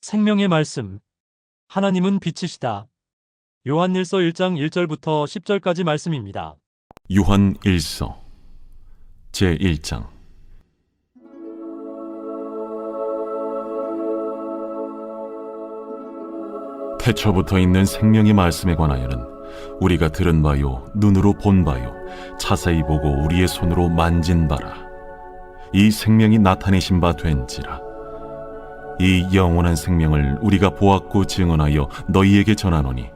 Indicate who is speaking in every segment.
Speaker 1: 생명의 말씀. 하나님은 빛이시다. 요한일서 1장 1절부터 10절까지 말씀입니다.
Speaker 2: 요한 1서 제1장. 태초부터 있는 생명의 말씀에 관하여는 우리가 들은 바요 눈으로 본 바요 자세히 보고 우리의 손으로 만진 바라. 이 생명이 나타내신 바 된지라. 이 영원한 생명을 우리가 보았고 증언하여 너희에게 전하노니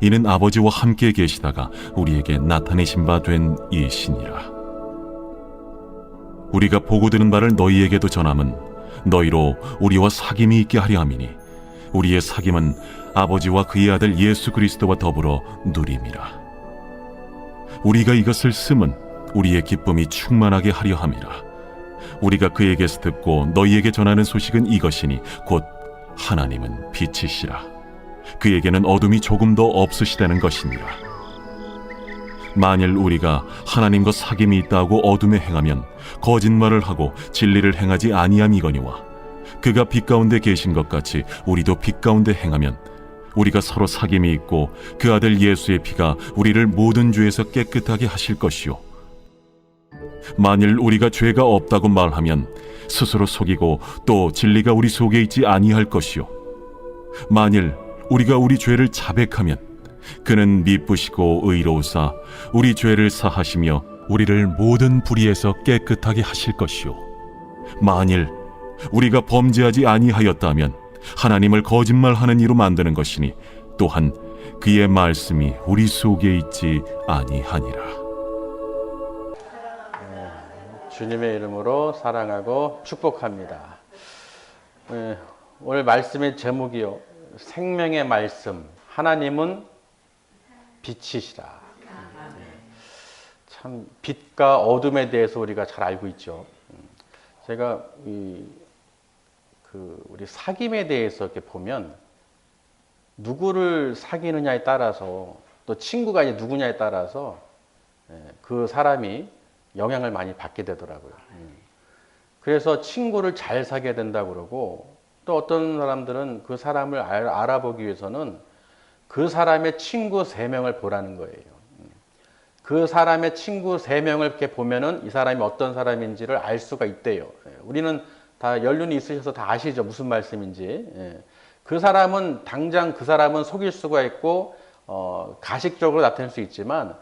Speaker 2: 이는 아버지와 함께 계시다가 우리에게 나타내신 바 된 이시니라. 우리가 보고 들은 바를 너희에게도 전함은 너희로 우리와 사귐이 있게 하려 함이니 우리의 사귐은 아버지와 그의 아들 예수 그리스도와 더불어 누림이라. 우리가 이것을 쓰면 우리의 기쁨이 충만하게 하려 함이라. 우리가 그에게서 듣고 너희에게 전하는 소식은 이것이니 곧 하나님은 빛이시라. 그에게는 어둠이 조금도 없으시다는 것이니라. 만일 우리가 하나님과 사귐이 있다고 어둠에 행하면 거짓말을 하고 진리를 행하지 아니함이거니와 그가 빛 가운데 계신 것 같이 우리도 빛 가운데 행하면 우리가 서로 사귐이 있고 그 아들 예수의 피가 우리를 모든 죄에서 깨끗하게 하실 것이요, 만일 우리가 죄가 없다고 말하면 스스로 속이고 또 진리가 우리 속에 있지 아니할 것이요, 만일 우리가 우리 죄를 자백하면 그는 미쁘시고 의로우사 우리 죄를 사하시며 우리를 모든 불의에서 깨끗하게 하실 것이요, 만일 우리가 범죄하지 아니하였다면 하나님을 거짓말하는 이로 만드는 것이니 또한 그의 말씀이 우리 속에 있지 아니하니라.
Speaker 3: 주님의 이름으로 사랑하고 축복합니다. 오늘 말씀의 제목이요, 생명의 말씀. 하나님은 빛이시라. 참 빛과 어둠에 대해서 우리가 잘 알고 있죠. 제가 우리 사귐에 대해서 이렇게 보면 누구를 사귀느냐에 따라서 또 친구가 이제 누구냐에 따라서 그 사람이 영향을 많이 받게 되더라고요. 그래서 친구를 잘 사귀어야 된다고 그러고, 또 어떤 사람들은 그 사람을 알아보기 위해서는 그 사람의 친구 3명을 보라는 거예요. 그 사람의 친구 3명을 이렇게 보면은 이 사람이 어떤 사람인지를 알 수가 있대요. 우리는 다 연륜이 있으셔서 다 아시죠, 무슨 말씀인지. 그 사람은 당장 그 사람은 속일 수가 있고 가식적으로 나타날 수 있지만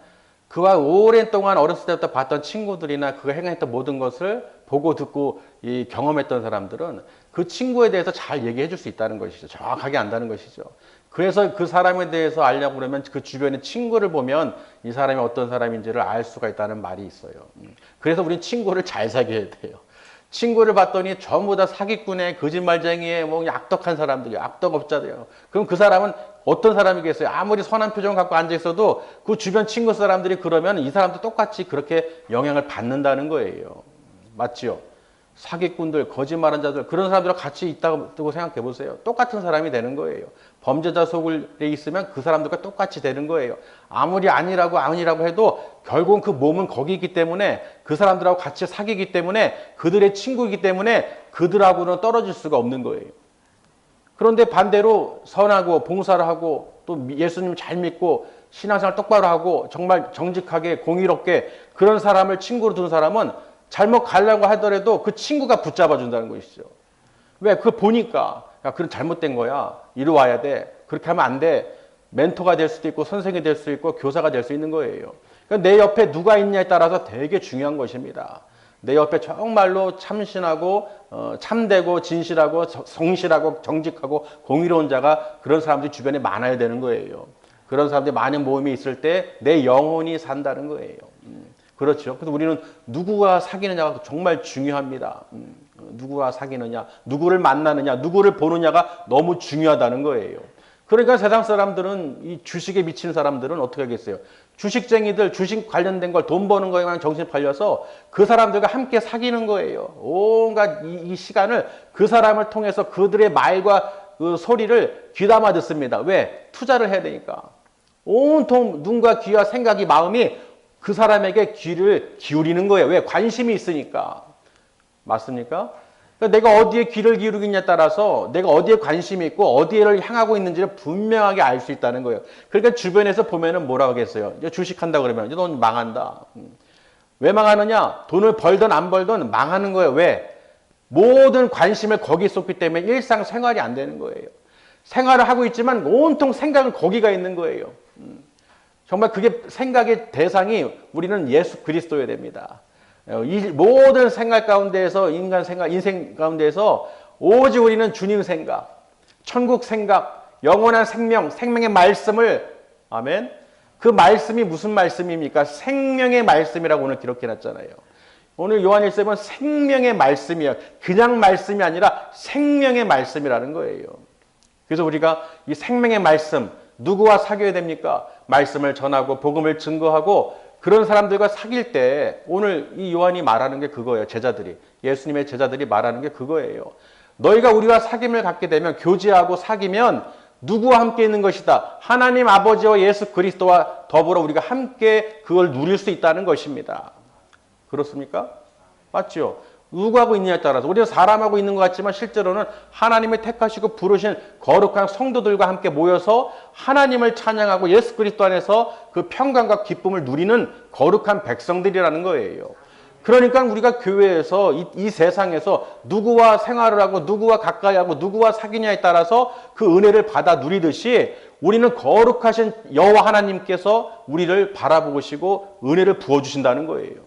Speaker 3: 그와 오랜 동안 어렸을 때부터 봤던 친구들이나 그가 행했던 모든 것을 보고 듣고 경험했던 사람들은 그 친구에 대해서 잘 얘기해 줄 수 있다는 것이죠. 정확하게 안다는 것이죠. 그래서 그 사람에 대해서 알려고 그러면 그 주변의 친구를 보면 이 사람이 어떤 사람인지를 알 수가 있다는 말이 있어요. 그래서 우리 친구를 잘 사귀어야 돼요. 친구를 봤더니 전부 다 사기꾼의 거짓말쟁이의 악독한 사람들이에요. 악독업자들이에요. 그럼 그 사람은 어떤 사람이겠어요? 아무리 선한 표정 갖고 앉아 있어도 그 주변 친구 사람들이 그러면 이 사람도 똑같이 그렇게 영향을 받는다는 거예요. 맞죠? 사기꾼들, 거짓말한 자들, 그런 사람들과 같이 있다고 생각해 보세요. 똑같은 사람이 되는 거예요. 범죄자 속에 있으면 그 사람들과 똑같이 되는 거예요. 아무리 아니라고 해도 결국은 그 몸은 거기 있기 때문에 그 사람들하고 같이 사귀기 때문에 그들의 친구이기 때문에 그들하고는 떨어질 수가 없는 거예요. 그런데 반대로 선하고 봉사를 하고 또 예수님 잘 믿고 신앙생활 똑바로 하고 정말 정직하게 공의롭게 그런 사람을 친구로 두는 사람은 잘못 가려고 하더라도 그 친구가 붙잡아 준다는 것이죠. 왜? 그거 보니까 야, 그건 잘못된 거야. 이리 와야 돼. 그렇게 하면 안 돼. 멘토가 될 수도 있고 선생이 될 수도 있고 교사가 될 수 있는 거예요. 그러니까 내 옆에 누가 있냐에 따라서 되게 중요한 것입니다. 내 옆에 정말로 참신하고 참되고 진실하고 성실하고 정직하고 공의로운 자가 그런 사람들이 주변에 많아야 되는 거예요. 그런 사람들이 많은 모임이 있을 때 내 영혼이 산다는 거예요. 그렇죠. 그래서 우리는 누구와 사귀느냐가 정말 중요합니다. 누구와 사귀느냐, 누구를 만나느냐, 누구를 보느냐가 너무 중요하다는 거예요. 그러니까 세상 사람들은 이 주식에 미치는 사람들은 어떻게 하겠어요? 주식쟁이들, 주식 관련된 걸 돈 버는 거에만 정신 팔려서 그 사람들과 함께 사귀는 거예요. 온갖 이 시간을 그 사람을 통해서 그들의 말과 그 소리를 귀담아 듣습니다. 왜? 투자를 해야 되니까. 온통 눈과 귀와 생각이 마음이 그 사람에게 귀를 기울이는 거예요. 왜? 관심이 있으니까. 맞습니까? 그러니까 내가 어디에 귀를 기울이느냐에 따라서 내가 어디에 관심이 있고 어디를 향하고 있는지를 분명하게 알 수 있다는 거예요. 그러니까 주변에서 보면은 뭐라고 하겠어요. 이제 주식한다 그러면 이제 넌 망한다. 왜 망하느냐? 돈을 벌든 안 벌든 망하는 거예요. 왜? 모든 관심을 거기에 쏟기 때문에 일상생활이 안 되는 거예요. 생활을 하고 있지만 온통 생각은 거기가 있는 거예요. 정말 그게 생각의 대상이 우리는 예수 그리스도여야 됩니다. 이 모든 생각 가운데에서 인간 생각, 인생 가운데에서 오직 우리는 주님 생각, 천국 생각, 영원한 생명, 생명의 말씀을 아멘. 그 말씀이 무슨 말씀입니까? 생명의 말씀이라고 오늘 기록해 놨잖아요. 오늘 요한일서에 보면 생명의 말씀이에요. 그냥 말씀이 아니라 생명의 말씀이라는 거예요. 그래서 우리가 이 생명의 말씀 누구와 사귀어야 됩니까? 말씀을 전하고 복음을 증거하고 그런 사람들과 사귈 때 오늘 이 요한이 말하는 게 그거예요. 제자들이. 예수님의 제자들이 말하는 게 그거예요. 너희가 우리와 사귐을 갖게 되면 교제하고 사귀면 누구와 함께 있는 것이다. 하나님 아버지와 예수 그리스도와 더불어 우리가 함께 그걸 누릴 수 있다는 것입니다. 그렇습니까? 맞죠? 누구하고 있느냐에 따라서 우리는 사람하고 있는 것 같지만 실제로는 하나님이 택하시고 부르신 거룩한 성도들과 함께 모여서 하나님을 찬양하고 예수 그리스도 안에서 그 평강과 기쁨을 누리는 거룩한 백성들이라는 거예요. 그러니까 우리가 교회에서 이 세상에서 누구와 생활을 하고 누구와 가까이 하고 누구와 사귀냐에 따라서 그 은혜를 받아 누리듯이 우리는 거룩하신 여호와 하나님께서 우리를 바라보시고 은혜를 부어주신다는 거예요.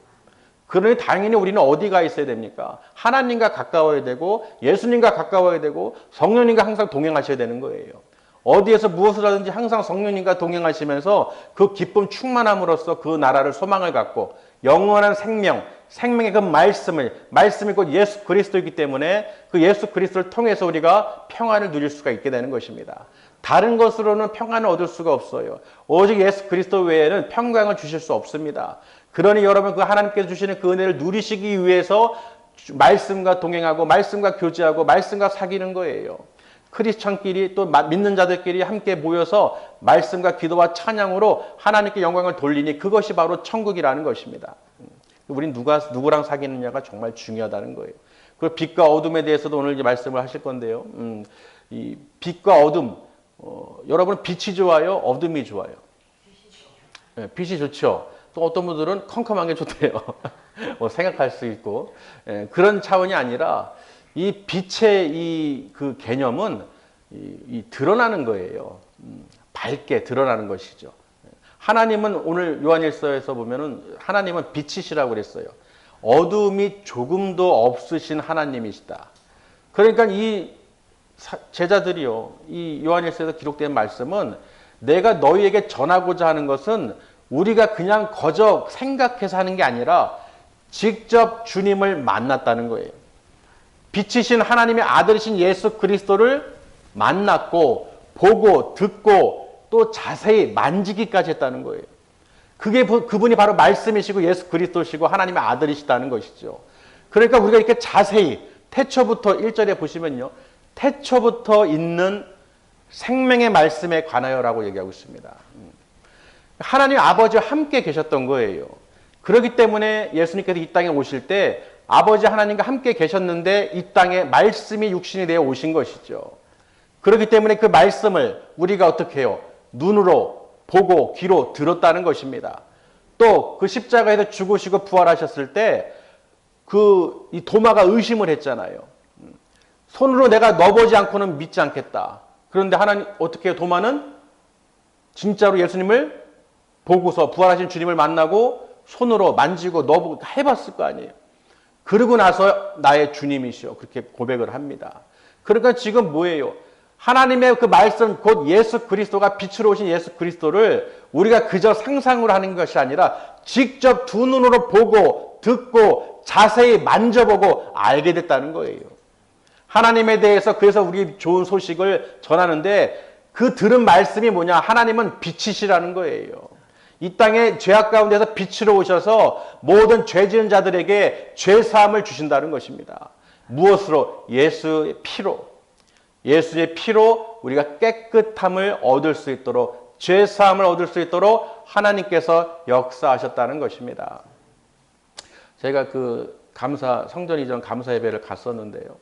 Speaker 3: 그러니 당연히 우리는 어디가 있어야 됩니까? 하나님과 가까워야 되고 예수님과 가까워야 되고 성령님과 항상 동행하셔야 되는 거예요. 어디에서 무엇을 하든지 항상 성령님과 동행하시면서 그 기쁨 충만함으로써 그 나라를 소망을 갖고 영원한 생명, 생명의 그 말씀이 곧 예수 그리스도이기 때문에 그 예수 그리스도를 통해서 우리가 평안을 누릴 수가 있게 되는 것입니다. 다른 것으로는 평안을 얻을 수가 없어요. 오직 예수 그리스도 외에는 평강을 주실 수 없습니다. 그러니 여러분 그 하나님께서 주시는 그 은혜를 누리시기 위해서 말씀과 동행하고 말씀과 교제하고 말씀과 사귀는 거예요. 크리스천끼리 또 믿는 자들끼리 함께 모여서 말씀과 기도와 찬양으로 하나님께 영광을 돌리니 그것이 바로 천국이라는 것입니다. 우린 누구랑 사귀느냐가 정말 중요하다는 거예요. 그 빛과 어둠에 대해서도 오늘 이제 말씀을 하실 건데요. 이 빛과 어둠, 여러분은 빛이 좋아요? 어둠이 좋아요? 네, 빛이 좋죠. 또 어떤 분들은 컴컴한 게 좋대요. 생각할 수 있고. 그런 차원이 아니라 이 빛의 그 개념은 드러나는 거예요. 밝게 드러나는 것이죠. 하나님은 오늘 요한일서에서 보면은 하나님은 빛이시라고 그랬어요. 어둠이 조금도 없으신 하나님이시다. 그러니까 이 제자들이요. 이 요한일서에서 기록된 말씀은 내가 너희에게 전하고자 하는 것은 우리가 그냥 거저 생각해서 하는 게 아니라 직접 주님을 만났다는 거예요. 빛이신 하나님의 아들이신 예수 그리스도를 만났고 보고 듣고 또 자세히 만지기까지 했다는 거예요. 그분이 바로 말씀이시고 예수 그리스도시고 하나님의 아들이시다는 것이죠. 그러니까 우리가 이렇게 자세히 태초부터 1절에 보시면요. 태초부터 있는 생명의 말씀에 관하여라고 얘기하고 있습니다. 하나님 아버지와 함께 계셨던 거예요. 그렇기 때문에 예수님께서 이 땅에 오실 때 아버지 하나님과 함께 계셨는데 이 땅에 말씀이 육신이 되어 오신 것이죠. 그렇기 때문에 그 말씀을 우리가 어떻게 해요? 눈으로 보고 귀로 들었다는 것입니다. 또 그 십자가에서 죽으시고 부활하셨을 때 이 도마가 의심을 했잖아요. 손으로 내가 넣어보지 않고는 믿지 않겠다. 그런데 하나님 어떻게 해요? 도마는 진짜로 예수님을 보고서 부활하신 주님을 만나고 손으로 만지고 넣어보고 해봤을 거 아니에요. 그러고 나서 나의 주님이시여 그렇게 고백을 합니다. 그러니까 지금 뭐예요? 하나님의 그 말씀 곧 예수 그리스도가 빛으로 오신 예수 그리스도를 우리가 그저 상상으로 하는 것이 아니라 직접 두 눈으로 보고 듣고 자세히 만져보고 알게 됐다는 거예요. 하나님에 대해서 그래서 우리 좋은 소식을 전하는데 그 들은 말씀이 뭐냐? 하나님은 빛이시라는 거예요. 이 땅에 죄악 가운데서 빛으로 오셔서 모든 죄 지은 자들에게 죄 사함을 주신다는 것입니다. 무엇으로? 예수의 피로. 예수의 피로 우리가 깨끗함을 얻을 수 있도록 죄 사함을 얻을 수 있도록 하나님께서 역사하셨다는 것입니다. 제가 성전 이전 감사 예배를 갔었는데요.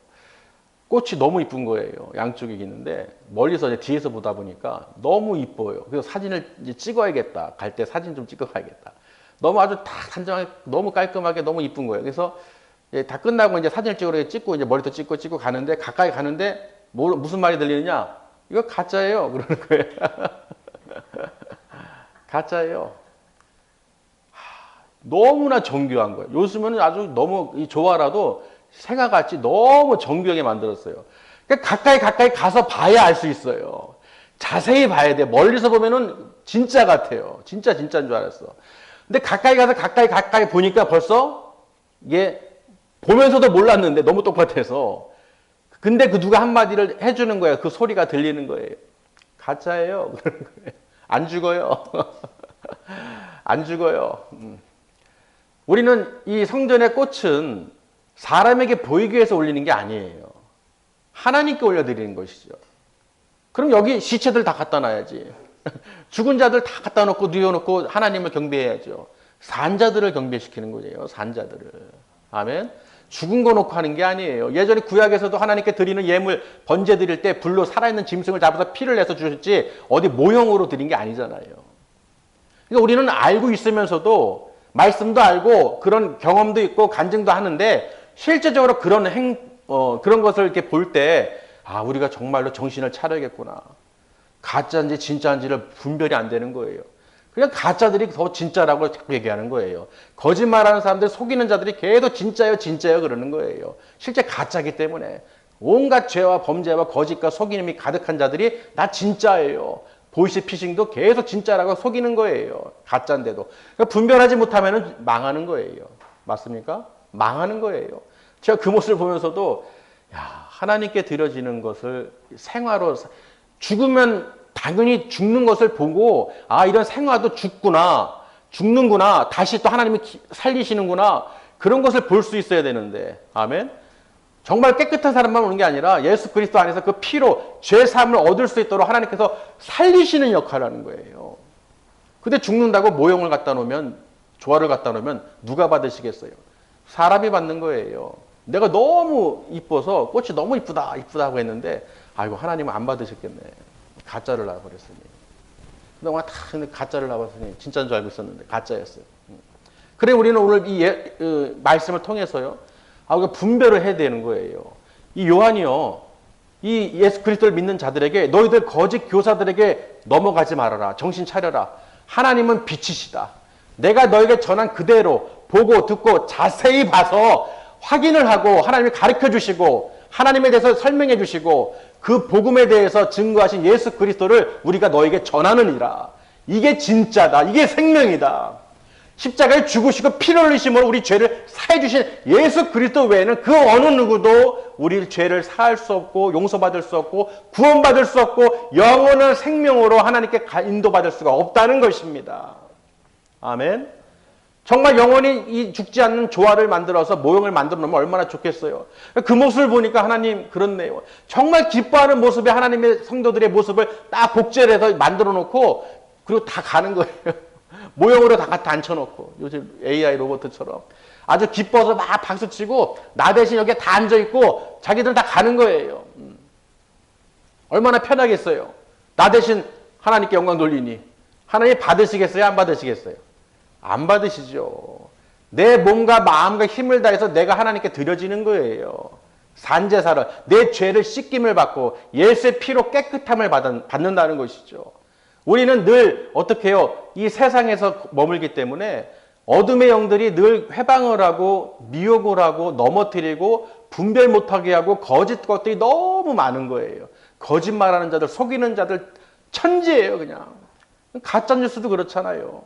Speaker 3: 꽃이 너무 이쁜 거예요. 양쪽에 있는데 멀리서 이제 뒤에서 보다 보니까 너무 이뻐요. 그래서 사진을 이제 찍어야겠다. 갈 때 사진 좀 찍어가야겠다. 너무 아주 다 단정하게 너무 깔끔하게 너무 이쁜 거예요. 그래서 다 끝나고 이제 사진을 찍고 이제 머리도 찍고 가는데 가까이 가는데 무슨 말이 들리느냐? 이거 가짜예요. 그러는 거예요. 가짜예요. 너무나 정교한 거예요. 요즘은 아주 너무 이 조화라도 생화같이 너무 정교하게 만들었어요. 그러니까 가까이 가서 봐야 알 수 있어요. 자세히 봐야 돼. 멀리서 보면은 진짜 같아요. 진짜인 줄 알았어. 근데 가까이 보니까 벌써 이게 보면서도 몰랐는데 너무 똑같아서. 근데 그 누가 한마디를 해주는 거예요. 그 소리가 들리는 거예요. 가짜예요. 그러는 거예요. 안 죽어요. 안 죽어요. 우리는 이 성전의 꽃은 사람에게 보이기 위해서 올리는 게 아니에요. 하나님께 올려드리는 것이죠. 그럼 여기 시체들 다 갖다 놔야지. 죽은 자들 다 갖다 놓고 누워놓고 하나님을 경배해야죠. 산자들을 경배시키는 거예요. 산자들을. 아멘. 죽은 거 놓고 하는 게 아니에요. 예전에 구약에서도 하나님께 드리는 예물 번제 드릴 때 불로 살아있는 짐승을 잡아서 피를 내서 주셨지 어디 모형으로 드린 게 아니잖아요. 그러니까 우리는 알고 있으면서도 말씀도 알고 그런 경험도 있고 간증도 하는데 실제적으로 그런 것을 이렇게 볼 때 우리가 정말로 정신을 차려야겠구나. 가짜인지 진짜인지를 분별이 안 되는 거예요. 그냥 가짜들이 더 진짜라고 자꾸 얘기하는 거예요. 거짓말하는 사람들 속이는 자들이 계속 진짜요 그러는 거예요. 실제 가짜기 때문에 온갖 죄와 범죄와 거짓과 속임이 가득한 자들이 나 진짜예요. 보이스피싱도 계속 진짜라고 속이는 거예요. 가짜인데도. 그러니까 분별하지 못하면 망하는 거예요. 맞습니까? 망하는 거예요. 제가 그 모습을 보면서도 하나님께 드려지는 것을 생화로 죽으면 당연히 죽는 것을 보고 이런 생화도 죽는구나. 다시 또 하나님이 살리시는구나. 그런 것을 볼 수 있어야 되는데 아멘. 정말 깨끗한 사람만 오는 게 아니라 예수 그리스도 안에서 그 피로 죄 사함을 얻을 수 있도록 하나님께서 살리시는 역할을 하는 거예요. 근데 죽는다고 모형을 갖다 놓으면 조화를 갖다 놓으면 누가 받으시겠어요? 사람이 받는 거예요. 내가 너무 이뻐서 꽃이 너무 이쁘다 하고 했는데 아이고 하나님은 안 받으셨겠네. 가짜를 놔버렸으니. 그동안 다 가짜를 놔봤으니 진짜인 줄 알고 있었는데 가짜였어요. 그래 우리는 오늘 이 말씀을 통해서요. 분별을 해야 되는 거예요. 이 요한이요. 이 예수 그리스도를 믿는 자들에게 너희들 거짓 교사들에게 넘어가지 말아라. 정신 차려라. 하나님은 빛이시다. 내가 너에게 전한 그대로 보고 듣고 자세히 봐서 확인을 하고 하나님이 가르쳐 주시고 하나님에 대해서 설명해 주시고 그 복음에 대해서 증거하신 예수 그리스도를 우리가 너에게 전하느니라. 이게 진짜다. 이게 생명이다. 십자가에 죽으시고 피를 흘리심으로 우리 죄를 사해 주신 예수 그리스도 외에는 그 어느 누구도 우리 죄를 사할 수 없고 용서받을 수 없고 구원받을 수 없고 영원한 생명으로 하나님께 인도받을 수가 없다는 것입니다. 아멘. 정말 영원히 이 죽지 않는 조화를 만들어서 모형을 만들어 놓으면 얼마나 좋겠어요. 그 모습을 보니까 하나님 그렇네요. 정말 기뻐하는 모습에 하나님의 성도들의 모습을 딱 복제를 해서 만들어 놓고 그리고 다 가는 거예요. 모형으로 다 갖다 앉혀놓고 요즘 AI 로봇처럼 아주 기뻐서 막 박수치고 나 대신 여기에 다 앉아있고 자기들은 다 가는 거예요. 얼마나 편하겠어요. 나 대신 하나님께 영광 돌리니 하나님 받으시겠어요? 안 받으시겠어요? 안 받으시죠. 내 몸과 마음과 힘을 다해서 내가 하나님께 드려지는 거예요. 산제사를 내 죄를 씻김을 받고 예수의 피로 깨끗함을 받는다는 것이죠. 우리는 늘 어떻게 해요? 이 세상에서 머물기 때문에 어둠의 영들이 늘 회방을 하고 미혹을 하고 넘어뜨리고 분별 못하게 하고 거짓 것들이 너무 많은 거예요. 거짓말하는 자들, 속이는 자들 천지예요. 그냥 가짜뉴스도 그렇잖아요.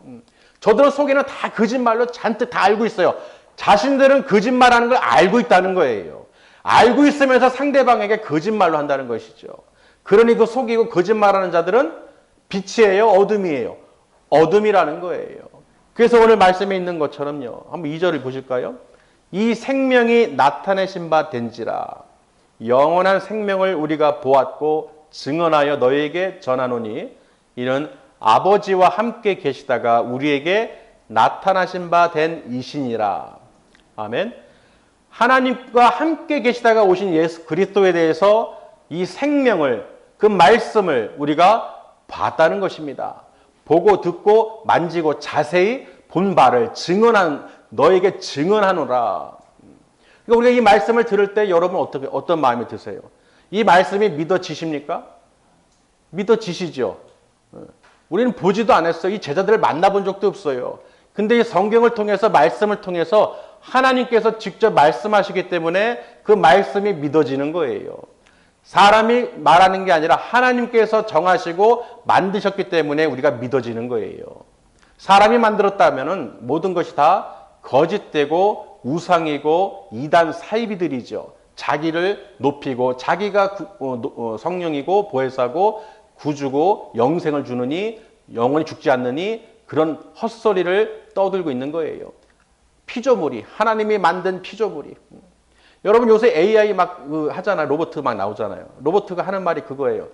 Speaker 3: 저들은 속에는 다 거짓말로 잔뜩 다 알고 있어요. 자신들은 거짓말하는 걸 알고 있다는 거예요. 알고 있으면서 상대방에게 거짓말로 한다는 것이죠. 그러니 그 속이고 거짓말하는 자들은 빛이에요? 어둠이에요? 어둠이라는 거예요. 그래서 오늘 말씀에 있는 것처럼요. 한번 2절을 보실까요? 이 생명이 나타내신 바 된지라 영원한 생명을 우리가 보았고 증언하여 너희에게 전하노니 이는 아버지와 함께 계시다가 우리에게 나타나신 바 된 이신이라. 아멘. 하나님과 함께 계시다가 오신 예수 그리스도에 대해서 이 생명을, 그 말씀을 우리가 봤다는 것입니다. 보고 듣고 만지고 자세히 본 바를 너에게 증언하노라. 그러니까 우리가 이 말씀을 들을 때 여러분 어떤 마음이 드세요? 이 말씀이 믿어지십니까? 믿어지시죠? 우리는 보지도 않았어요. 이 제자들을 만나본 적도 없어요. 근데 이 성경을 통해서, 말씀을 통해서 하나님께서 직접 말씀하시기 때문에 그 말씀이 믿어지는 거예요. 사람이 말하는 게 아니라 하나님께서 정하시고 만드셨기 때문에 우리가 믿어지는 거예요. 사람이 만들었다면 모든 것이 다 거짓되고 우상이고 이단 사이비들이죠. 자기를 높이고 자기가 성령이고 보혜사고 구주고 영생을 주느니 영원히 죽지 않느니 그런 헛소리를 떠들고 있는 거예요. 피조물이, 하나님이 만든 피조물이. 여러분 요새 AI 막 하잖아요. 로봇 막 나오잖아요. 로봇가 하는 말이 그거예요.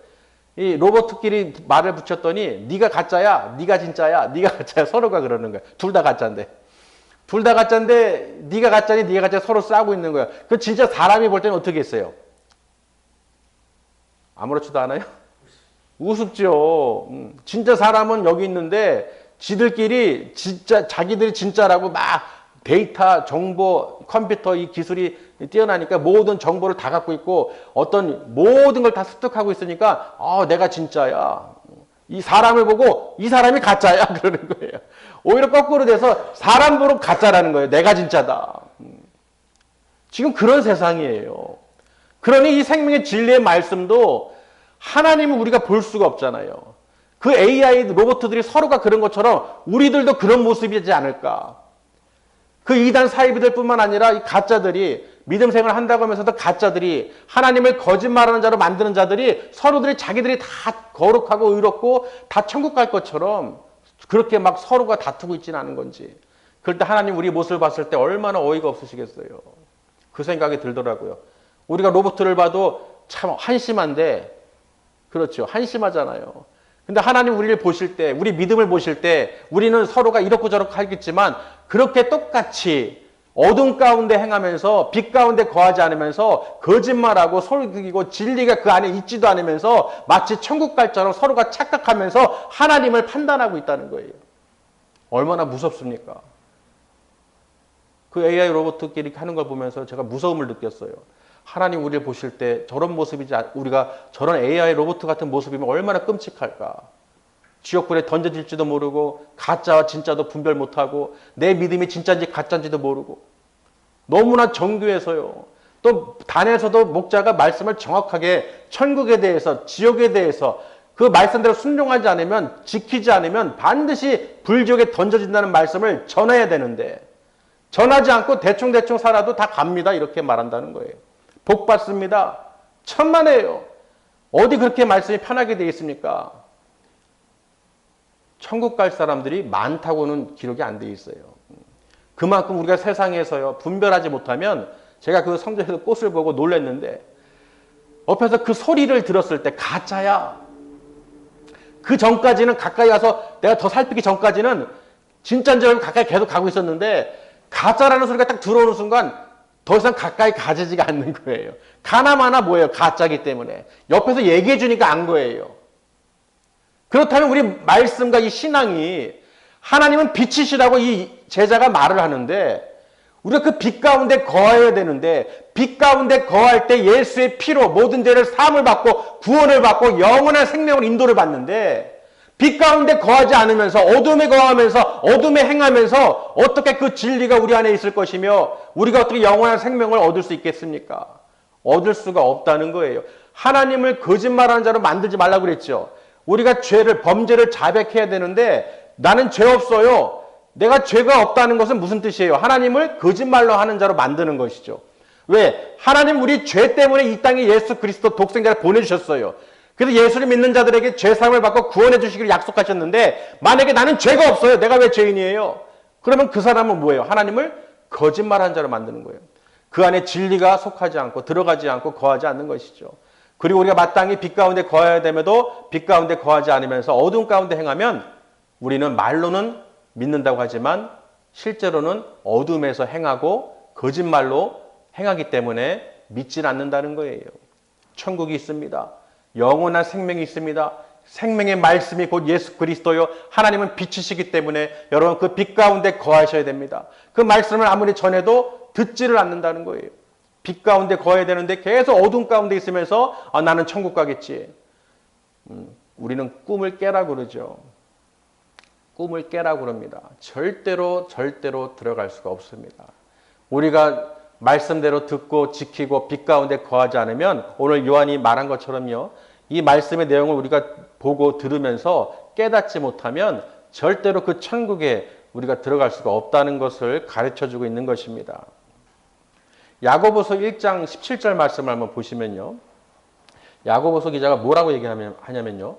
Speaker 3: 이 로봇끼리 말을 붙였더니 네가 가짜야, 네가 진짜야, 네가 가짜야, 서로가 그러는 거야. 둘 다 가짜인데. 둘 다 가짜인데 네가 가짜니 네가 가짜 서로 싸우고 있는 거야. 그 진짜 사람이 볼 때는 어떻게 했어요? 아무렇지도 않아요? 우습죠. 진짜 사람은 여기 있는데 지들끼리 진짜 자기들이 진짜라고 막 데이터, 정보, 컴퓨터 이 기술이 뛰어나니까 모든 정보를 다 갖고 있고 어떤 모든 걸 다 습득하고 있으니까 내가 진짜야. 이 사람을 보고 이 사람이 가짜야 그러는 거예요. 오히려 거꾸로 돼서 사람 보고 가짜라는 거예요. 내가 진짜다. 지금 그런 세상이에요. 그러니 이 생명의 진리의 말씀도 하나님을 우리가 볼 수가 없잖아요. 그 AI 로봇들이 서로가 그런 것처럼 우리들도 그런 모습이지 않을까. 그 이단 사이비들 뿐만 아니라 이 가짜들이 믿음 생활을 한다고 하면서도 가짜들이 하나님을 거짓말하는 자로 만드는 자들이 서로들이 자기들이 다 거룩하고 의롭고 다 천국 갈 것처럼 그렇게 막 서로가 다투고 있지는 않은 건지. 그럴 때 하나님 우리 모습을 봤을 때 얼마나 어이가 없으시겠어요. 그 생각이 들더라고요. 우리가 로봇을 봐도 참 한심한데 그렇죠. 한심하잖아요. 근데 하나님 우리를 보실 때, 우리 믿음을 보실 때 우리는 서로가 이렇고 저렇고 하겠지만 그렇게 똑같이 어둠 가운데 행하면서 빛 가운데 거하지 않으면서 거짓말하고 속이고 진리가 그 안에 있지도 않으면서 마치 천국 갈처럼 서로가 착각하면서 하나님을 판단하고 있다는 거예요. 얼마나 무섭습니까? 그 AI 로봇끼리 하는 걸 보면서 제가 무서움을 느꼈어요. 하나님 우리를 보실 때 저런 모습이지, 우리가 저런 AI 로봇 같은 모습이면 얼마나 끔찍할까. 지옥불에 던져질지도 모르고 가짜와 진짜도 분별 못하고 내 믿음이 진짜인지 가짜인지도 모르고 너무나 정교해서요. 또 단에서도 목자가 말씀을 정확하게 천국에 대해서 지옥에 대해서 그 말씀대로 순종하지 않으면 지키지 않으면 반드시 불지옥에 던져진다는 말씀을 전해야 되는데 전하지 않고 대충대충 살아도 다 갑니다 이렇게 말한다는 거예요. 복 받습니다. 천만에요. 어디 그렇게 말씀이 편하게 되어 있습니까? 천국 갈 사람들이 많다고는 기록이 안 되어 있어요. 그만큼 우리가 세상에서요 분별하지 못하면 제가 그 성전에서 꽃을 보고 놀랐는데 옆에서 그 소리를 들었을 때 가짜야. 그 전까지는 가까이 가서 내가 더 살피기 전까지는 진짜인 줄 알고 가까이 계속 가고 있었는데 가짜라는 소리가 딱 들어오는 순간 더 이상 가까이 가지지가 않는 거예요. 가나마나 뭐예요? 가짜기 때문에. 옆에서 얘기해 주니까 안 거예요. 그렇다면 우리 말씀과 이 신앙이 하나님은 빛이시라고 이 제자가 말을 하는데 우리가 그 빛 가운데 거해야 되는데 빛 가운데 거할 때 예수의 피로 모든 죄를 사함을 받고 구원을 받고 영원한 생명을 인도를 받는데 빛 가운데 거하지 않으면서 어둠에 거하면서 어둠에 행하면서 어떻게 그 진리가 우리 안에 있을 것이며 우리가 어떻게 영원한 생명을 얻을 수 있겠습니까? 얻을 수가 없다는 거예요. 하나님을 거짓말하는 자로 만들지 말라고 그랬죠. 우리가 범죄를 자백해야 되는데 나는 죄 없어요. 내가 죄가 없다는 것은 무슨 뜻이에요? 하나님을 거짓말로 하는 자로 만드는 것이죠. 왜? 하나님 우리 죄 때문에 이 땅에 예수 그리스도 독생자를 보내주셨어요. 그래서 예수를 믿는 자들에게 죄사함을 받고 구원해 주시기를 약속하셨는데 만약에 나는 죄가 없어요. 내가 왜 죄인이에요? 그러면 그 사람은 뭐예요? 하나님을 거짓말하는 자로 만드는 거예요. 그 안에 진리가 속하지 않고 들어가지 않고 거하지 않는 것이죠. 그리고 우리가 마땅히 빛 가운데 거해야 됨에도 빛 가운데 거하지 않으면서 어두운 가운데 행하면 우리는 말로는 믿는다고 하지만 실제로는 어둠에서 행하고 거짓말로 행하기 때문에 믿질 않는다는 거예요. 천국이 있습니다. 영원한 생명이 있습니다. 생명의 말씀이 곧 예수 그리스도요. 하나님은 빛이시기 때문에 여러분 그 빛 가운데 거하셔야 됩니다. 그 말씀을 아무리 전해도 듣지를 않는다는 거예요. 빛 가운데 거해야 되는데 계속 어둠 가운데 있으면서 나는 천국 가겠지. 우리는 꿈을 깨라고 그러죠. 꿈을 깨라고 그럽니다. 절대로 들어갈 수가 없습니다. 우리가 말씀대로 듣고 지키고 빛 가운데 거하지 않으면 오늘 요한이 말한 것처럼요. 이 말씀의 내용을 우리가 보고 들으면서 깨닫지 못하면 절대로 그 천국에 우리가 들어갈 수가 없다는 것을 가르쳐주고 있는 것입니다. 야고보서 1장 17절 말씀을 한번 보시면요. 야고보서 기자가 뭐라고 얘기하냐면요.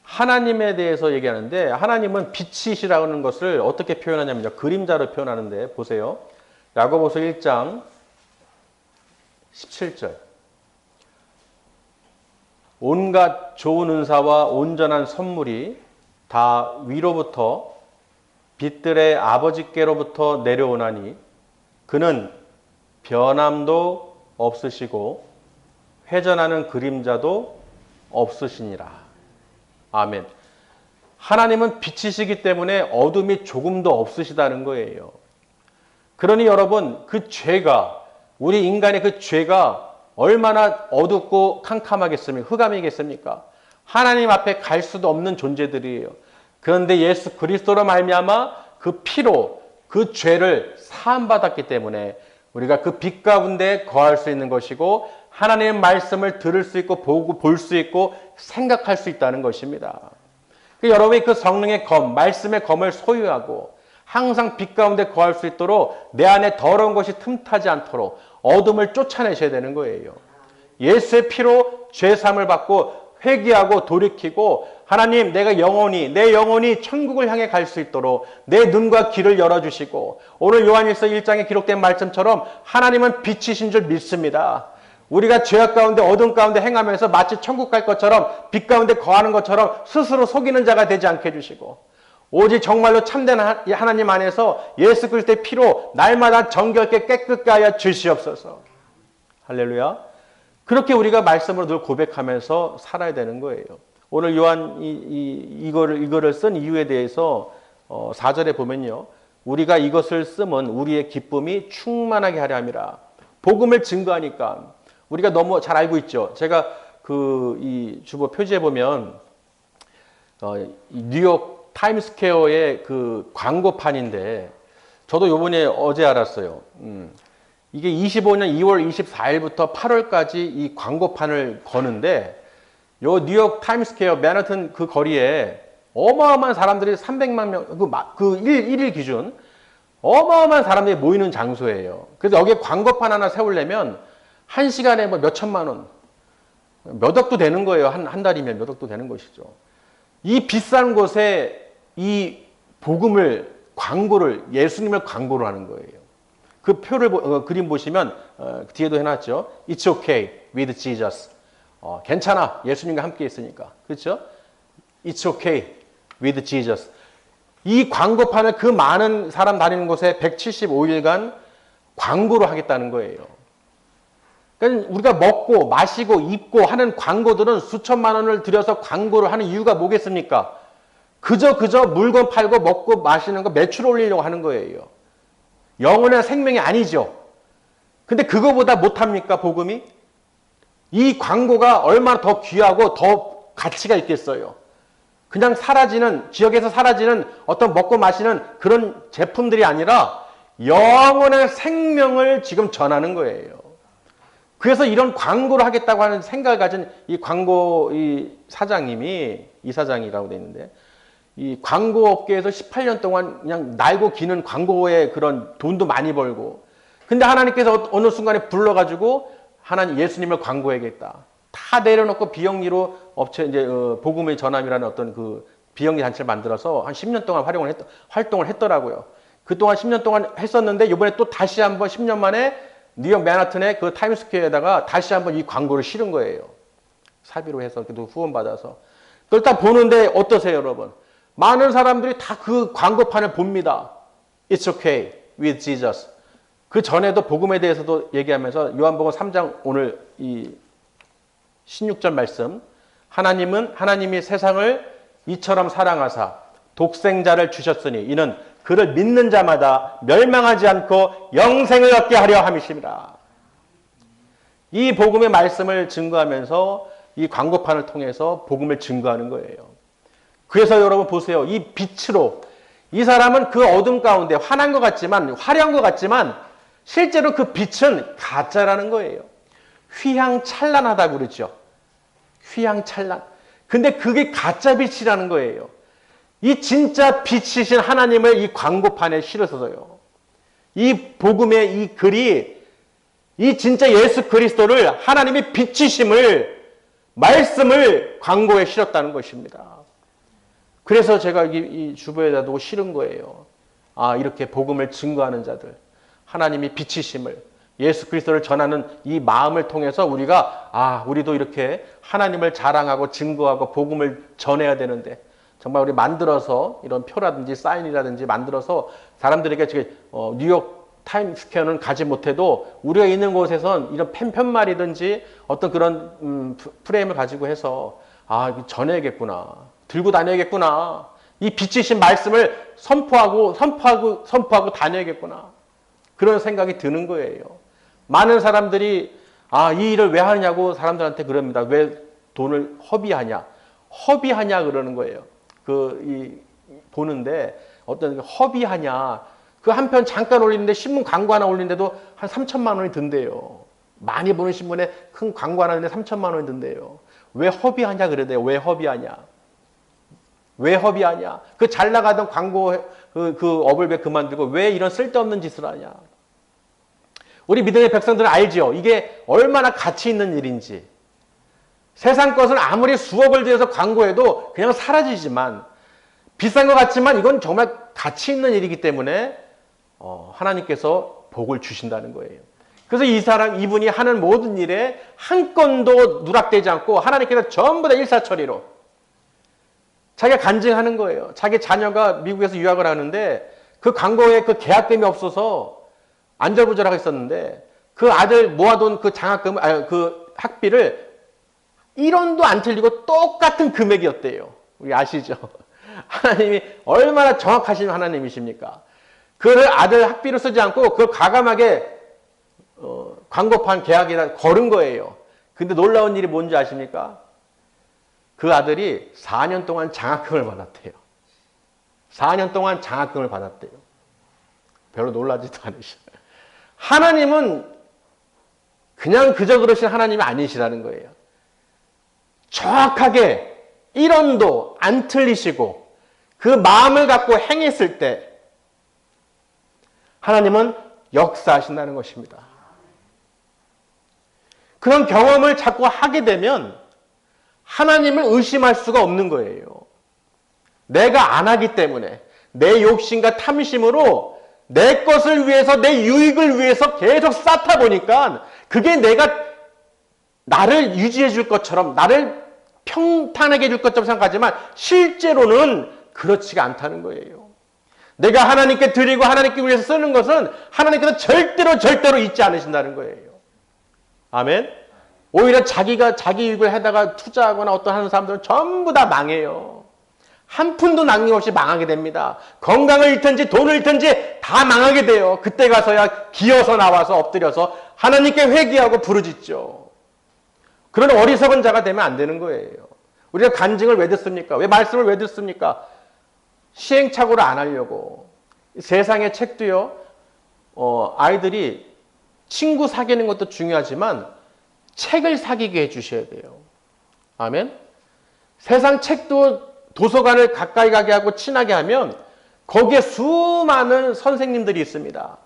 Speaker 3: 하나님에 대해서 얘기하는데 하나님은 빛이시라고 하는 것을 어떻게 표현하냐면요. 그림자로 표현하는데 보세요. 야고보서 1장 17절. 온갖 좋은 은사와 온전한 선물이 다 위로부터 빛들의 아버지께로부터 내려오나니 그는 변함도 없으시고 회전하는 그림자도 없으시니라. 아멘. 하나님은 빛이시기 때문에 어둠이 조금도 없으시다는 거예요. 그러니 여러분 그 죄가 우리 인간의 그 죄가 얼마나 어둡고 캄캄하겠습니까? 흑암이겠습니까? 하나님 앞에 갈 수도 없는 존재들이에요. 그런데 예수 그리스도로 말미암아 그 피로 그 죄를 사함받았기 때문에 우리가 그 빛 가운데 거할 수 있는 것이고 하나님의 말씀을 들을 수 있고 보고 볼 수 있고 생각할 수 있다는 것입니다. 여러분이 그 성령의 검, 말씀의 검을 소유하고 항상 빛 가운데 거할 수 있도록 내 안에 더러운 것이 틈타지 않도록 어둠을 쫓아내셔야 되는 거예요. 예수의 피로 죄사함을 받고 회개하고 돌이키고 하나님 내 영혼이 천국을 향해 갈 수 있도록 내 눈과 귀를 열어주시고 오늘 요한일서 1장에 기록된 말씀처럼 하나님은 빛이신 줄 믿습니다. 우리가 죄악 가운데 어둠 가운데 행하면서 마치 천국 갈 것처럼 빛 가운데 거하는 것처럼 스스로 속이는 자가 되지 않게 해주시고 오직 정말로 참된 하나님 안에서 예수 그리스도의 피로 날마다 정결케 깨끗게 하여 주시옵소서. 할렐루야. 그렇게 우리가 말씀으로 늘 고백하면서 살아야 되는 거예요. 오늘 요한 이거를 쓴 이유에 대해서 4절에 보면요. 우리가 이것을 쓰면 우리의 기쁨이 충만하게 하려 함이라. 복음을 증거하니까 우리가 너무 잘 알고 있죠. 제가 이 주보 표지에 보면 뉴욕 타임스퀘어의 그 광고판인데 저도 요번에 어제 알았어요. 이게 25년 2월 24일부터 8월까지 이 광고판을 거는데 요 뉴욕 타임스퀘어 맨하튼 그 거리에 어마어마한 사람들이 300만 명, 일일 기준 어마어마한 사람들이 모이는 장소예요. 그래서 여기에 광고판 하나 세우려면 1시간에 뭐 몇 천만 원, 몇 억도 되는 거예요. 한 달이면 몇 억도 되는 것이죠. 이 비싼 곳에 이 광고를, 예수님을 광고를 하는 거예요. 그 표를, 그림 보시면, 뒤에도 해놨죠. It's okay with Jesus. 괜찮아. 예수님과 함께 있으니까. 그렇죠? It's okay with Jesus. 이 광고판을 그 많은 사람 다니는 곳에 175일간 광고를 하겠다는 거예요. 그러니까 우리가 먹고 마시고 입고 하는 광고들은 수천만 원을 들여서 광고를 하는 이유가 뭐겠습니까? 그저 물건 팔고 먹고 마시는 거 매출 올리려고 하는 거예요. 영혼의 생명이 아니죠. 근데 그거보다 못합니까, 복음이? 이 광고가 얼마나 더 귀하고 더 가치가 있겠어요. 그냥 지역에서 사라지는 어떤 먹고 마시는 그런 제품들이 아니라 영혼의 생명을 지금 전하는 거예요. 그래서 이런 광고를 하겠다고 하는 생각을 가진 이 사장이라고 돼 있는데, 이 광고 업계에서 18년 동안 그냥 날고 기는 광고에 그런 돈도 많이 벌고, 근데 하나님께서 어느 순간에 불러가지고 예수님을 광고해야겠다. 다 내려놓고 비영리로 복음의 전함이라는 어떤 그 비영리 단체를 만들어서 한 10년 동안 활동을 했더라고요. 그동안 10년 동안 했었는데, 이번에 또 다시 한번 10년 만에 뉴욕 맨하튼의 그 타임스퀘어에다가 다시 한번 이 광고를 실은 거예요. 사비로 해서 그래도 후원받아서. 일단 보는데 어떠세요, 여러분? 많은 사람들이 다 그 광고판을 봅니다. It's okay with Jesus. 그 전에도 복음에 대해서도 얘기하면서 요한복음 3장 오늘 이 16절 말씀, 하나님이 세상을 이처럼 사랑하사 독생자를 주셨으니 이는 그를 믿는 자마다 멸망하지 않고 영생을 얻게 하려 함이심이라. 이 복음의 말씀을 증거하면서 이 광고판을 통해서 복음을 증거하는 거예요. 그래서 여러분 보세요. 이 빛으로 이 사람은 그 어둠 가운데 환한 것 같지만, 화려한 것 같지만 실제로 그 빛은 가짜라는 거예요. 휘황찬란하다고 그러죠. 휘황찬란. 근데 그게 가짜 빛이라는 거예요. 이 진짜 빛이신 하나님을 이 광고판에 실어서요. 이 복음의 이 글이 이 진짜 예수 그리스도를 하나님의 빛이심을 말씀을 광고에 실었다는 것입니다. 그래서 제가 이 주보에다 두고 실은 거예요. 아, 이렇게 복음을 증거하는 자들, 하나님이 빛이심을, 예수 그리스도를 전하는 이 마음을 통해서 우리도 이렇게 하나님을 자랑하고 증거하고 복음을 전해야 되는데, 정말 우리 만들어서 이런 표라든지 사인이라든지 만들어서 사람들에게 지금 뉴욕 타임스퀘어는 가지 못해도 우리가 있는 곳에선 이런 편말이든지 어떤 그런 프레임을 가지고 해서 전해야겠구나, 들고 다녀야겠구나, 이 빛이신 말씀을 선포하고 다녀야겠구나, 그런 생각이 드는 거예요. 많은 사람들이 이 일을 왜 하냐고 사람들한테 그럽니다. 왜 돈을 허비하냐 그러는 거예요. 보는데 어떤 허비하냐, 그 한 편 잠깐 올리는데 신문 광고 하나 올리는데도 한 3천만 원이 든대요. 많이 보는 신문에 큰 광고 하나 하는데 3천만 원이 든대요. 왜 허비하냐 그러대요. 왜 허비하냐? 그 잘 나가던 광고 그 업을 왜 그만두고 왜 이런 쓸데없는 짓을 하냐? 우리 믿음의 백성들은 알죠. 이게 얼마나 가치 있는 일인지. 세상 것은 아무리 수억을 들여서 광고해도 그냥 사라지지만, 비싼 것 같지만 이건 정말 가치 있는 일이기 때문에 하나님께서 복을 주신다는 거예요. 그래서 이분이 하는 모든 일에 한 건도 누락되지 않고 하나님께서 전부 다 일사천리로 자기가 간증하는 거예요. 자기 자녀가 미국에서 유학을 하는데 그 광고에 그 계약금이 없어서 안절부절하고 있었는데 그 아들 모아둔 그 장학금, 그 학비를 1원도 안 틀리고 똑같은 금액이었대요. 우리 아시죠? 하나님이 얼마나 정확하신 하나님이십니까? 그를 아들 학비로 쓰지 않고 그걸 과감하게 광고판 계약에다 걸은 거예요. 근데 놀라운 일이 뭔지 아십니까? 그 아들이 4년 동안 장학금을 받았대요. 4년 동안 장학금을 받았대요. 별로 놀라지도 않으셔요. 하나님은 그냥 그저 그러신 하나님이 아니시라는 거예요. 정확하게 1원도 안 틀리시고 그 마음을 갖고 행했을 때 하나님은 역사하신다는 것입니다. 그런 경험을 자꾸 하게 되면 하나님을 의심할 수가 없는 거예요. 내가 안 하기 때문에 내 욕심과 탐심으로 내 것을 위해서, 내 유익을 위해서 계속 쌓다 보니까 그게 나를 유지해 줄 것처럼, 나를 평탄하게 해줄 것처럼 생각하지만 실제로는 그렇지가 않다는 거예요. 내가 하나님께 드리고 하나님께 위해서 쓰는 것은 하나님께서 절대로 잊지 않으신다는 거예요. 아멘? 오히려 자기가 자기 유익을 하다가 투자하거나 어떤 하는 사람들은 전부 다 망해요. 한 푼도 남김없이 망하게 됩니다. 건강을 잃든지 돈을 잃든지 다 망하게 돼요. 그때 가서야 기어서 나와서 엎드려서 하나님께 회개하고 부르짖죠. 그런 어리석은 자가 되면 안 되는 거예요. 우리가 간증을 왜 듣습니까? 왜 말씀을 왜 듣습니까? 시행착오를 안 하려고. 세상의 책도요, 아이들이 친구 사귀는 것도 중요하지만 책을 사귀게 해주셔야 돼요. 아멘? 세상 책도 도서관을 가까이 가게 하고 친하게 하면 거기에 수많은 선생님들이 있습니다.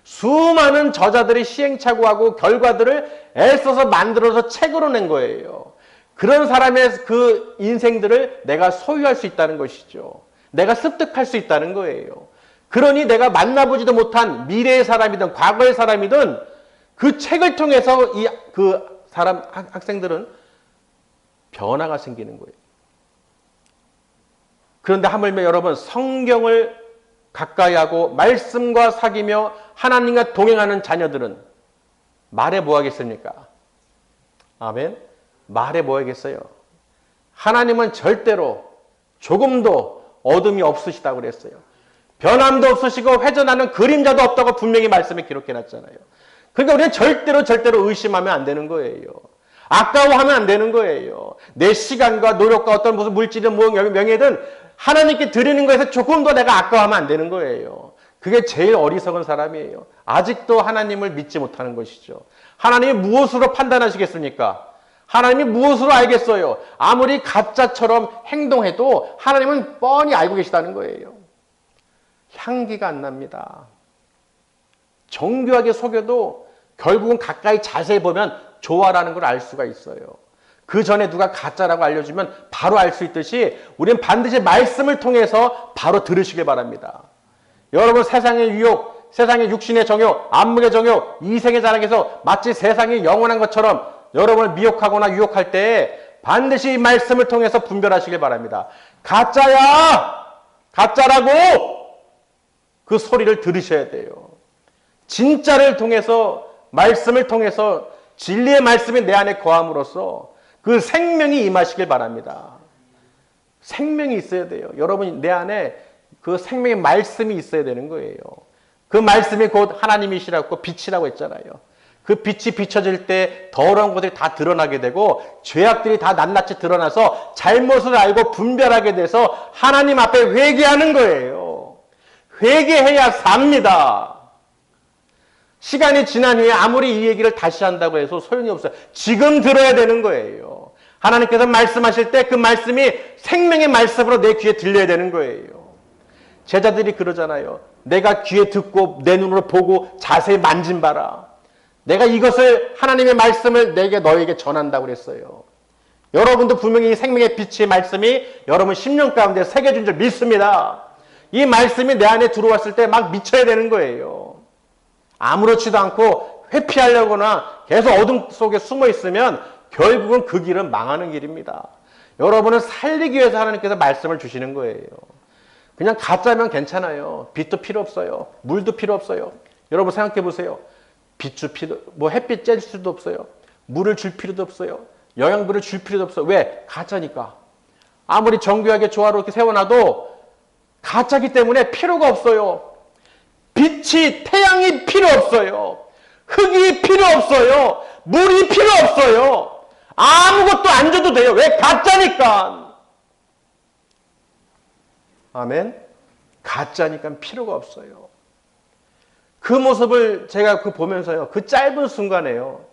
Speaker 3: 수많은 저자들이 시행착오하고 결과들을 애써서 만들어서 책으로 낸 거예요. 그런 사람의 그 인생들을 내가 소유할 수 있다는 것이죠. 내가 습득할 수 있다는 거예요. 그러니 내가 만나보지도 못한 미래의 사람이든 과거의 사람이든 그 책을 통해서 그 사람, 학생들은 변화가 생기는 거예요. 그런데 하물며 여러분, 성경을 가까이 하고 말씀과 사귀며 하나님과 동행하는 자녀들은 말해 뭐 하겠습니까? 아멘. 말해 뭐 하겠어요? 하나님은 절대로 조금도 어둠이 없으시다고 그랬어요. 변함도 없으시고 회전하는 그림자도 없다고 분명히 말씀에 기록해 놨잖아요. 그러니까 우리는 절대로 의심하면 안 되는 거예요. 아까워하면 안 되는 거예요. 내 시간과 노력과 어떤 무슨 물질이든 명예든 하나님께 드리는 것에서 조금도 내가 아까워하면 안 되는 거예요. 그게 제일 어리석은 사람이에요. 아직도 하나님을 믿지 못하는 것이죠. 하나님이 무엇으로 판단하시겠습니까? 하나님이 무엇으로 알겠어요? 아무리 가짜처럼 행동해도 하나님은 뻔히 알고 계시다는 거예요. 향기가 안 납니다. 정교하게 속여도 결국은 가까이 자세히 보면 좋아라는 걸 알 수가 있어요. 그 전에 누가 가짜라고 알려주면 바로 알 수 있듯이 우리는 반드시 말씀을 통해서 바로 들으시길 바랍니다. 여러분, 세상의 유혹, 세상의 육신의 정욕, 안목의 정욕, 이생의 자랑에서 마치 세상이 영원한 것처럼 여러분을 미혹하거나 유혹할 때 반드시 말씀을 통해서 분별하시길 바랍니다. 가짜야! 가짜라고! 그 소리를 들으셔야 돼요. 진짜를 통해서, 말씀을 통해서 진리의 말씀이 내 안에 거함으로써 그 생명이 임하시길 바랍니다. 생명이 있어야 돼요. 여러분, 내 안에 그 생명의 말씀이 있어야 되는 거예요. 그 말씀이 곧 하나님이시라고 빛이라고 했잖아요. 그 빛이 비춰질 때 더러운 것들이 다 드러나게 되고 죄악들이 다 낱낱이 드러나서 잘못을 알고 분별하게 돼서 하나님 앞에 회개하는 거예요. 회개해야 삽니다. 시간이 지난 후에 아무리 이 얘기를 다시 한다고 해서 소용이 없어요. 지금 들어야 되는 거예요. 하나님께서 말씀하실 때 그 말씀이 생명의 말씀으로 내 귀에 들려야 되는 거예요. 제자들이 그러잖아요. 내가 귀에 듣고 내 눈으로 보고 자세히 만진봐라. 내가 이것을 하나님의 말씀을 너에게 전한다고 그랬어요. 여러분도 분명히 이 생명의 빛의 말씀이 여러분 10년 가운데 새겨진 줄 믿습니다. 이 말씀이 내 안에 들어왔을 때 막 미쳐야 되는 거예요. 아무렇지도 않고 회피하려거나 계속 어둠 속에 숨어 있으면 결국은 그 길은 망하는 길입니다. 여러분을 살리기 위해서 하나님께서 말씀을 주시는 거예요. 그냥 가짜면 괜찮아요. 빛도 필요 없어요. 물도 필요 없어요. 여러분 생각해 보세요. 햇빛 쬐줄 수도 없어요. 물을 줄 필요도 없어요. 영양분을 줄 필요도 없어요. 왜? 가짜니까. 아무리 정교하게 조화롭게 세워놔도 가짜기 때문에 필요가 없어요. 빛이, 태양이 필요 없어요. 흙이 필요 없어요. 물이 필요 없어요. 아무것도 안 줘도 돼요. 왜? 가짜니까. 아멘. 가짜니까 필요가 없어요. 그 모습을 제가 보면서요. 그 짧은 순간에요.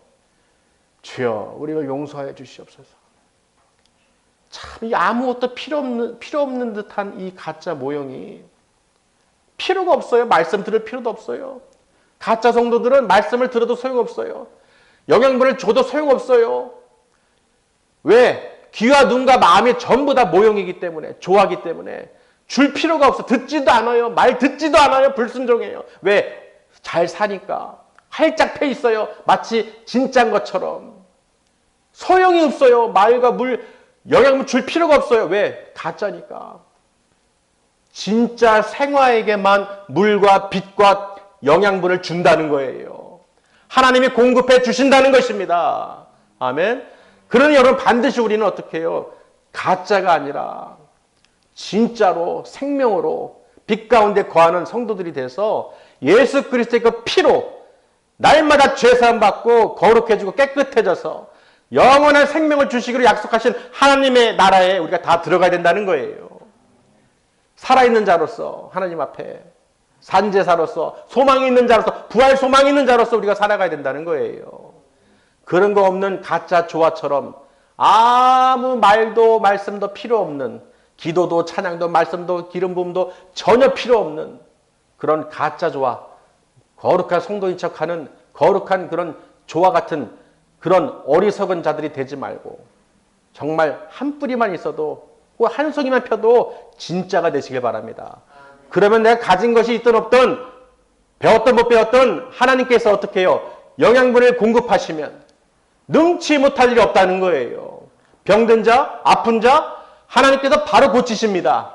Speaker 3: 주여, 우리를 용서하여 주시옵소서. 참, 이 아무것도 필요 없는 듯한 이 가짜 모형이 필요가 없어요. 말씀 들을 필요도 없어요. 가짜 성도들은 말씀을 들어도 소용없어요. 영양분을 줘도 소용없어요. 왜? 귀와 눈과 마음이 전부 다 모형이기 때문에, 조화기 때문에 줄 필요가 없어. 듣지도 않아요. 말 듣지도 않아요. 불순종해요. 왜? 잘 사니까. 활짝 펴 있어요. 마치 진짜인 것처럼. 소용이 없어요. 말과 물, 영양분 줄 필요가 없어요. 왜? 가짜니까. 진짜 생화에게만 물과 빛과 영양분을 준다는 거예요. 하나님이 공급해 주신다는 것입니다. 아멘. 그러니 여러분 반드시 우리는 어떻게 해요? 가짜가 아니라 진짜로 생명으로 빛 가운데 거하는 성도들이 돼서 예수 그리스도의 그 피로 날마다 죄사함 받고 거룩해지고 깨끗해져서 영원한 생명을 주시기로 약속하신 하나님의 나라에 우리가 다 들어가야 된다는 거예요. 살아있는 자로서 하나님 앞에 산제사로서 소망이 있는 자로서 부활 소망이 있는 자로서 우리가 살아가야 된다는 거예요. 그런 거 없는 가짜 조화처럼 아무 말도 말씀도 필요 없는, 기도도 찬양도 말씀도 기름 부음도 전혀 필요 없는 그런 가짜 조화, 거룩한 성도인 척하는 거룩한 그런 조화 같은 그런 어리석은 자들이 되지 말고 정말 한 뿌리만 있어도 한 송이만 펴도 진짜가 되시길 바랍니다. 그러면 내가 가진 것이 있든 없든 배웠든 못 배웠든 하나님께서 어떻게 해요? 영양분을 공급하시면 능치 못할 일이 없다는 거예요. 병든 자, 아픈 자 하나님께서 바로 고치십니다.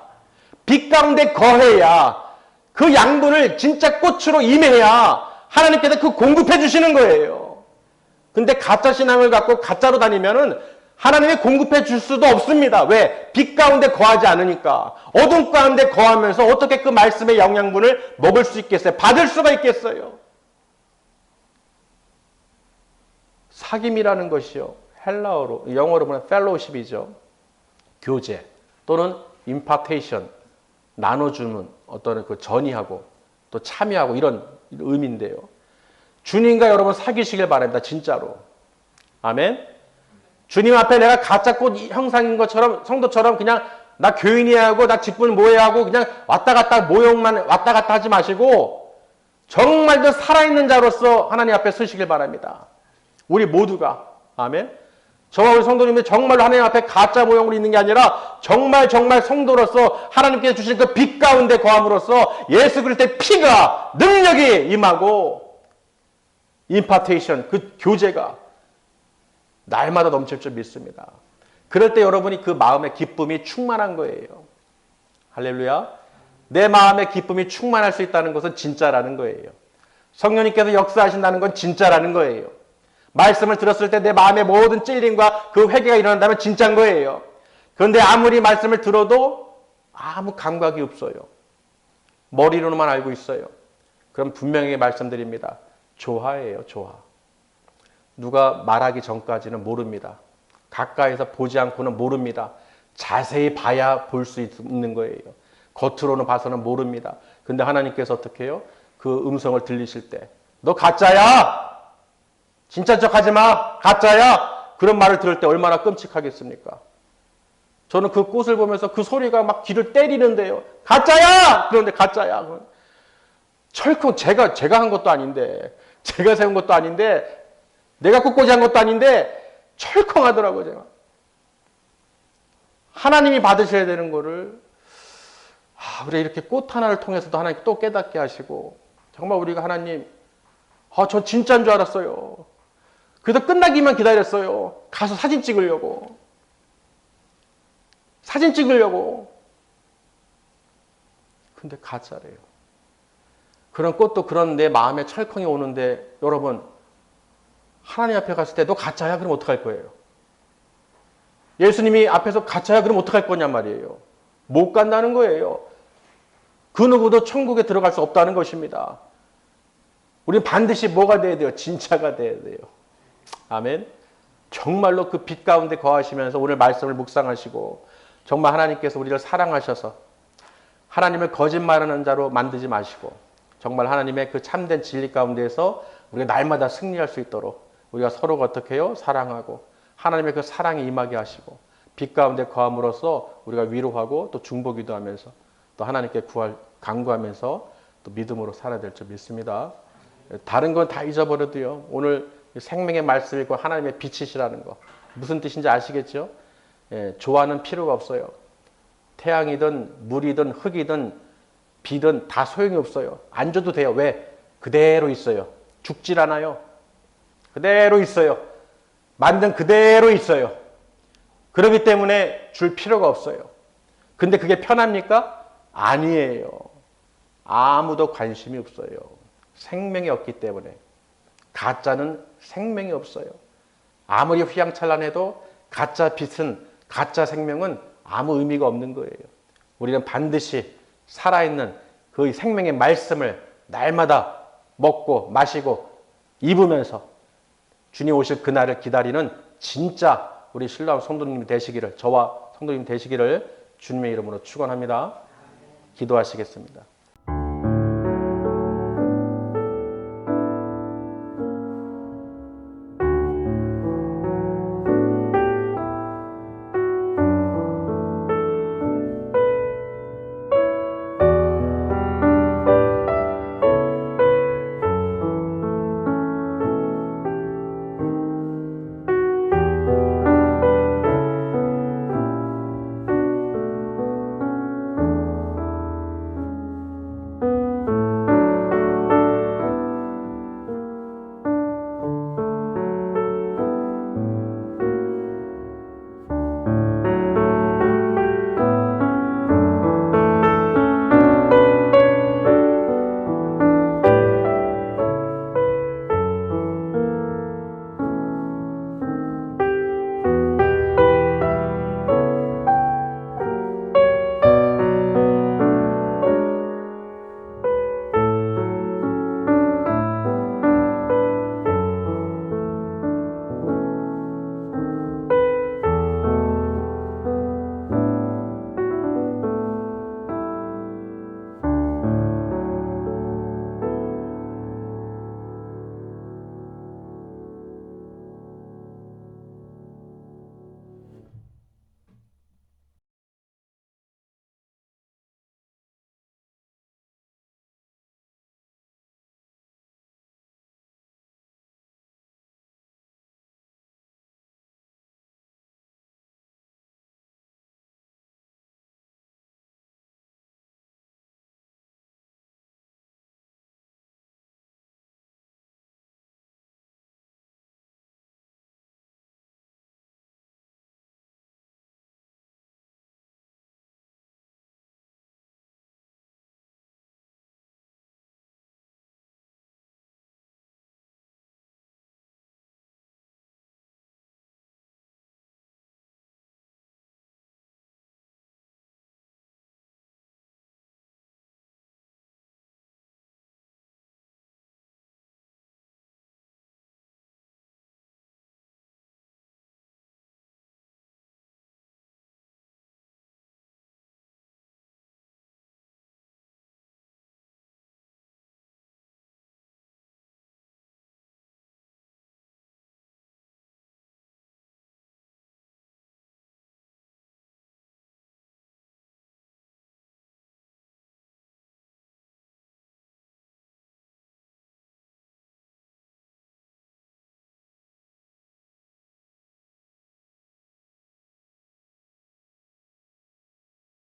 Speaker 3: 빛 가운데 거해야 그 양분을 진짜 꽃으로 임해야 하나님께서 그 공급해 주시는 거예요. 근데 가짜 신앙을 갖고 가짜로 다니면은 하나님이 공급해 줄 수도 없습니다. 왜? 빛 가운데 거하지 않으니까. 어둠 가운데 거하면서 어떻게 그 말씀의 영양분을 먹을 수 있겠어요? 받을 수가 있겠어요? 사귐이라는 것이요. 헬라어로, 영어로 보면 fellowship이죠. 교제 또는 impartation, 나눠주는 어떤 그 전이하고 또 참여하고 이런 의미인데요. 주님과 여러분 사귀시길 바랍니다. 진짜로. 아멘. 주님 앞에 내가 가짜 꽃 형상인 것처럼 성도처럼 그냥 나 교인이야 하고 나 직분 뭐해 하고 그냥 왔다 갔다 모형만 왔다 갔다 하지 마시고 정말 더 살아있는 자로서 하나님 앞에 서시길 바랍니다. 우리 모두가. 아멘. 저와 우리 성도님이 정말로 하나님 앞에 가짜 모형으로 있는 게 아니라 정말 성도로서 하나님께서 주신 그 빛 가운데 거함으로써 예수 그리스도의 피가 능력이 임하고 임파테이션 그 교제가 날마다 넘칠 줄 믿습니다. 그럴 때 여러분이 그 마음의 기쁨이 충만한 거예요. 할렐루야. 내 마음의 기쁨이 충만할 수 있다는 것은 진짜라는 거예요. 성령님께서 역사하신다는 건 진짜라는 거예요. 말씀을 들었을 때 내 마음의 모든 찔림과 그 회개가 일어난다면 진짜인 거예요. 그런데 아무리 말씀을 들어도 아무 감각이 없어요. 머리로만 알고 있어요. 그럼 분명히 말씀드립니다. 조화예요, 조화. 누가 말하기 전까지는 모릅니다. 가까이서 보지 않고는 모릅니다. 자세히 봐야 볼 수 있는 거예요. 겉으로는 봐서는 모릅니다. 근데 하나님께서 어떻게 해요? 그 음성을 들리실 때 너 가짜야! 진짜 척하지 마! 가짜야! 그런 말을 들을 때 얼마나 끔찍하겠습니까? 저는 그 꽃을 보면서 그 소리가 막 귀를 때리는데요. 가짜야! 그런데 가짜야. 철컹 제가 한 것도 아닌데 제가 세운 것도 아닌데 내가 꿋꿋이 한 것도 아닌데 철컹하더라고요. 제가. 하나님이 받으셔야 되는 거를 우리가 이렇게 꽃 하나를 통해서도 하나님 또 깨닫게 하시고 정말 우리가 하나님 저 진짜인 줄 알았어요. 그래서 끝나기만 기다렸어요. 가서 사진 찍으려고. 근데 가짜래요. 그런 꽃도 그런 내 마음에 철컹이 오는데 여러분 하나님 앞에 갔을 때 너 가짜야? 그럼 어떡할 거예요? 예수님이 앞에서 가짜야? 그럼 어떡할 거냔 말이에요. 못 간다는 거예요. 그 누구도 천국에 들어갈 수 없다는 것입니다. 우리는 반드시 뭐가 돼야 돼요? 진짜가 돼야 돼요. 아멘. 정말로 그 빛 가운데 거하시면서 오늘 말씀을 묵상하시고 정말 하나님께서 우리를 사랑하셔서 하나님을 거짓말하는 자로 만들지 마시고 정말 하나님의 그 참된 진리 가운데에서 우리가 날마다 승리할 수 있도록 우리가 서로가 어떻게 해요? 사랑하고 하나님의 그 사랑이 임하게 하시고 빛 가운데 거함으로써 우리가 위로하고 또 중보기도 하면서 또 하나님께 간구하면서 또 믿음으로 살아야 될 줄 믿습니다. 다른 건 다 잊어버려도요. 오늘 생명의 말씀 읽고 하나님의 빛이시라는 거 무슨 뜻인지 아시겠죠? 조화는 필요가 없어요. 태양이든 물이든 흙이든 비든 다 소용이 없어요. 안 줘도 돼요. 왜? 그대로 있어요. 죽질 않아요. 그대로 있어요. 만든 그대로 있어요. 그렇기 때문에 줄 필요가 없어요. 근데 그게 편합니까? 아니에요. 아무도 관심이 없어요. 생명이 없기 때문에. 가짜는 생명이 없어요. 아무리 휘황찬란해도 가짜 빛은, 가짜 생명은 아무 의미가 없는 거예요. 우리는 반드시 살아있는 그 생명의 말씀을 날마다 먹고 마시고 입으면서 주님 오실 그날을 기다리는 진짜 우리 신랑 성도님 되시기를, 저와 성도님 되시기를 주님의 이름으로 축원합니다. 기도하시겠습니다.